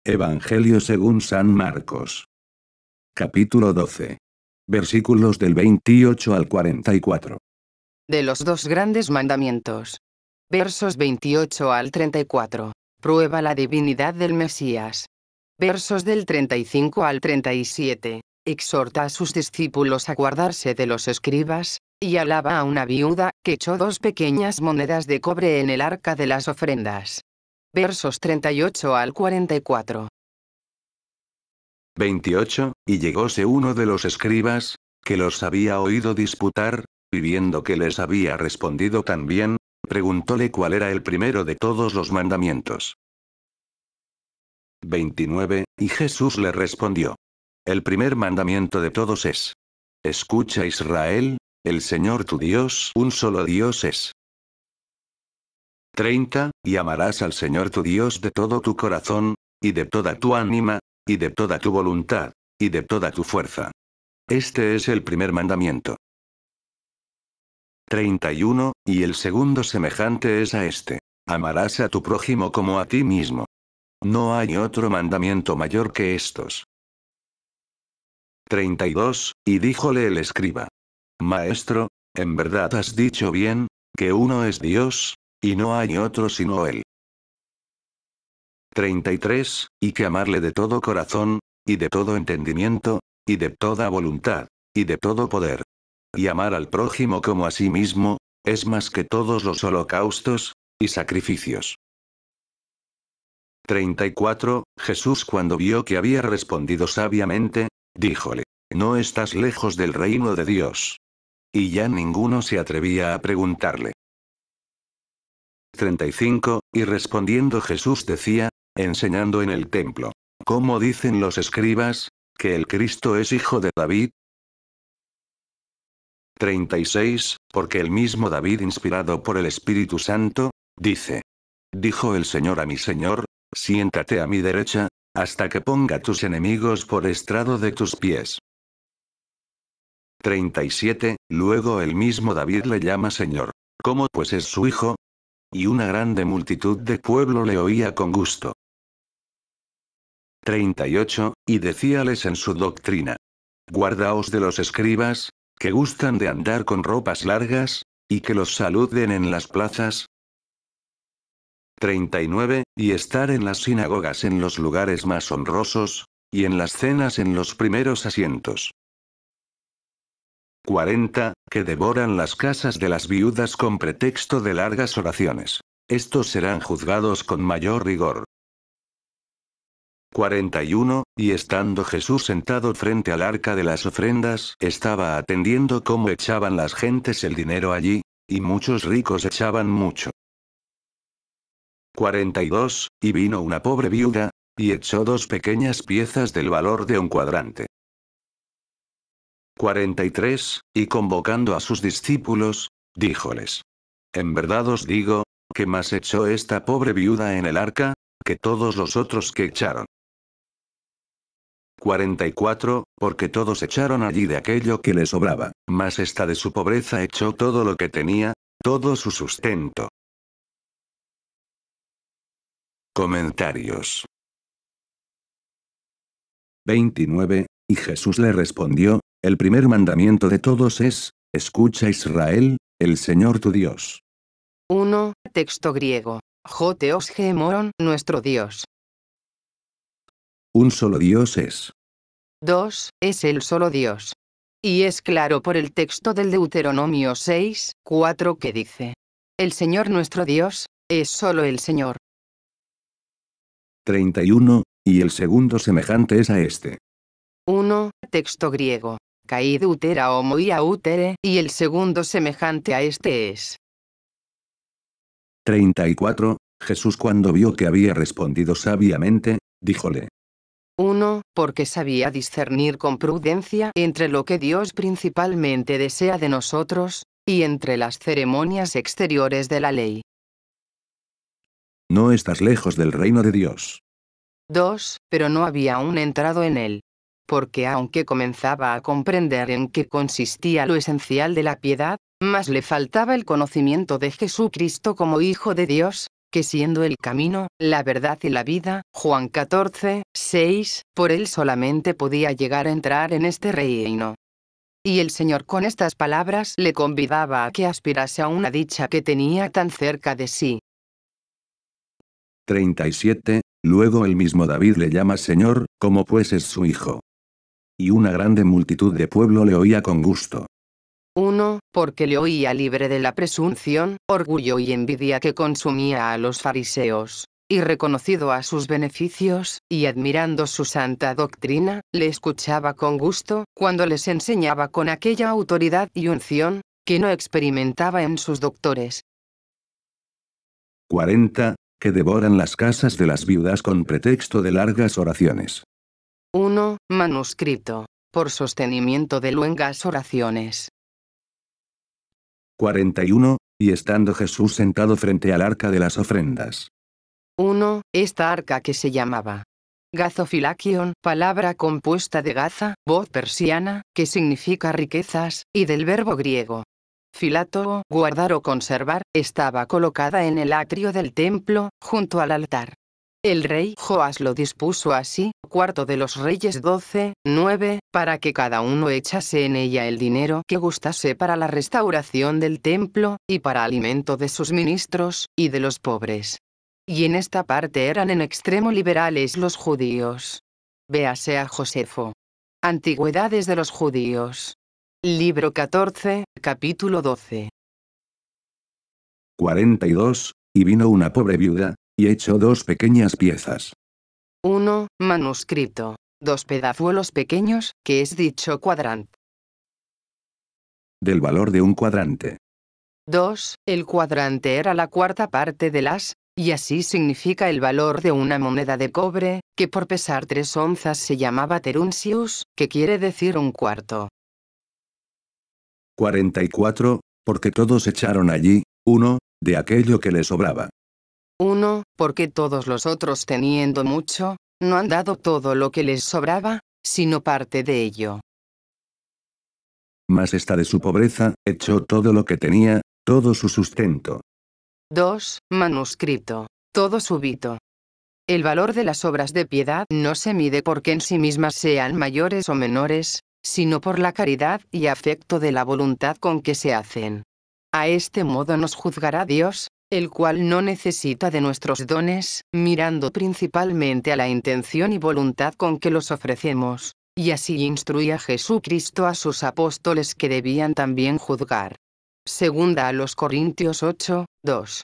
Evangelio según San Marcos. Capítulo 12. Versículos del 28 al 44. De los dos grandes mandamientos. Versos 28 al 34. Prueba la divinidad del Mesías. Versos del 35 al 37. Exhorta a sus discípulos a guardarse de los escribas, y alaba a una viuda que echó 2 pequeñas monedas de cobre en el arca de las ofrendas. Versos 38 al 44. 28, y llegóse uno de los escribas, que los había oído disputar, y viendo que les había respondido tan bien, preguntóle cuál era el primero de todos los mandamientos. 29, y Jesús le respondió: El primer mandamiento de todos es: Escucha, Israel, el Señor tu Dios, un solo Dios es. 30, y amarás al Señor tu Dios de todo tu corazón, y de toda tu ánima, y de toda tu voluntad, y de toda tu fuerza. Este es el primer mandamiento. 31, y el segundo semejante es a este: Amarás a tu prójimo como a ti mismo. No hay otro mandamiento mayor que estos. 32, y díjole el escriba: Maestro, en verdad has dicho bien, que uno es Dios, y no hay otro sino Él. 33, y que amarle de todo corazón, y de todo entendimiento, y de toda voluntad, y de todo poder. Y amar al prójimo como a sí mismo, es más que todos los holocaustos y sacrificios. 34, Jesús, cuando vio que había respondido sabiamente, díjole: No estás lejos del reino de Dios. Y ya ninguno se atrevía a preguntarle. 35, y respondiendo Jesús decía, enseñando en el templo: ¿Cómo dicen los escribas, que el Cristo es hijo de David? 36, porque el mismo David, inspirado por el Espíritu Santo, dice: Dijo el Señor a mi Señor: Siéntate a mi derecha, hasta que ponga tus enemigos por estrado de tus pies. 37, luego el mismo David le llama Señor. ¿Cómo pues es su hijo? Y una grande multitud de pueblo le oía con gusto. 38, y decíales en su doctrina: Guardaos de los escribas, que gustan de andar con ropas largas, y que los saluden en las plazas. 39, y estar en las sinagogas en los lugares más honrosos, y en las cenas en los primeros asientos. 40, que devoran las casas de las viudas con pretexto de largas oraciones. Estos serán juzgados con mayor rigor. 41, y estando Jesús sentado frente al arca de las ofrendas, estaba atendiendo cómo echaban las gentes el dinero allí, y muchos ricos echaban mucho. 42, y vino una pobre viuda, y echó 2 pequeñas piezas del valor de un cuadrante. 43, y convocando a sus discípulos, díjoles: En verdad os digo, que más echó esta pobre viuda en el arca, que todos los otros que echaron. 44, porque todos echaron allí de aquello que les sobraba, mas esta de su pobreza echó todo lo que tenía, todo su sustento. Comentarios. 29, y Jesús le respondió: El primer mandamiento de todos es: Escucha, Israel, el Señor tu Dios. 1. Texto griego. Joteos Gemoron, nuestro Dios. Un solo Dios es. 2. Es el solo Dios. Y es claro por el texto del Deuteronomio 6, 4 que dice: El Señor nuestro Dios, es solo el Señor. 31, y el segundo semejante es a este. 1. Texto griego. Caid utera homoia utere, y el segundo semejante a este es. 34, Jesús, cuando vio que había respondido sabiamente, díjole: 1. Porque sabía discernir con prudencia entre lo que Dios principalmente desea de nosotros, y entre las ceremonias exteriores de la ley. No estás lejos del reino de Dios. 2. Pero no había aún entrado en él. Porque aunque comenzaba a comprender en qué consistía lo esencial de la piedad, más le faltaba el conocimiento de Jesucristo como Hijo de Dios, que siendo el camino, la verdad y la vida, Juan 14, 6, por él solamente podía llegar a entrar en este reino. Y el Señor con estas palabras le convidaba a que aspirase a una dicha que tenía tan cerca de sí. 37. Luego el mismo David le llama Señor, como pues es su hijo. Y una grande multitud de pueblo le oía con gusto. 1. Porque le oía libre de la presunción, orgullo y envidia que consumía a los fariseos. Y reconocido a sus beneficios, y admirando su santa doctrina, le escuchaba con gusto, cuando les enseñaba con aquella autoridad y unción, que no experimentaba en sus doctores. 40. Que devoran las casas de las viudas con pretexto de largas oraciones. 1. Manuscrito. Por sostenimiento de luengas oraciones. 41. Y estando Jesús sentado frente al arca de las ofrendas. 1. Esta arca que se llamaba Gazofilakion, palabra compuesta de gaza, voz persiana, que significa riquezas, y del verbo griego filato, guardar o conservar, estaba colocada en el atrio del templo, junto al altar. El rey Joás lo dispuso así, cuarto de los reyes 12, 9, para que cada uno echase en ella el dinero que gustase para la restauración del templo, y para alimento de sus ministros, y de los pobres. Y en esta parte eran en extremo liberales los judíos. Véase a Josefo. Antigüedades de los judíos. Libro 14, capítulo 12. 42. Y vino una pobre viuda, y echó 2 pequeñas piezas. 1. Manuscrito. 2 pedazuelos pequeños, que es dicho cuadrante. Del valor de un cuadrante. 2. El cuadrante era la cuarta parte del as, y así significa el valor de una moneda de cobre, que por pesar 3 onzas se llamaba teruntius, que quiere decir un cuarto. 44. Porque todos echaron allí, 1, de aquello que les sobraba. 1. Porque todos los otros teniendo mucho, no han dado todo lo que les sobraba, sino parte de ello. Mas esta de su pobreza, echó todo lo que tenía, todo su sustento. 2. Manuscrito. Todo súbito. El valor de las obras de piedad no se mide porque en sí mismas sean mayores o menores, sino por la caridad y afecto de la voluntad con que se hacen. A este modo nos juzgará Dios, el cual no necesita de nuestros dones, mirando principalmente a la intención y voluntad con que los ofrecemos, y así instruía Jesucristo a sus apóstoles que debían también juzgar. Segunda a los Corintios 8, 2.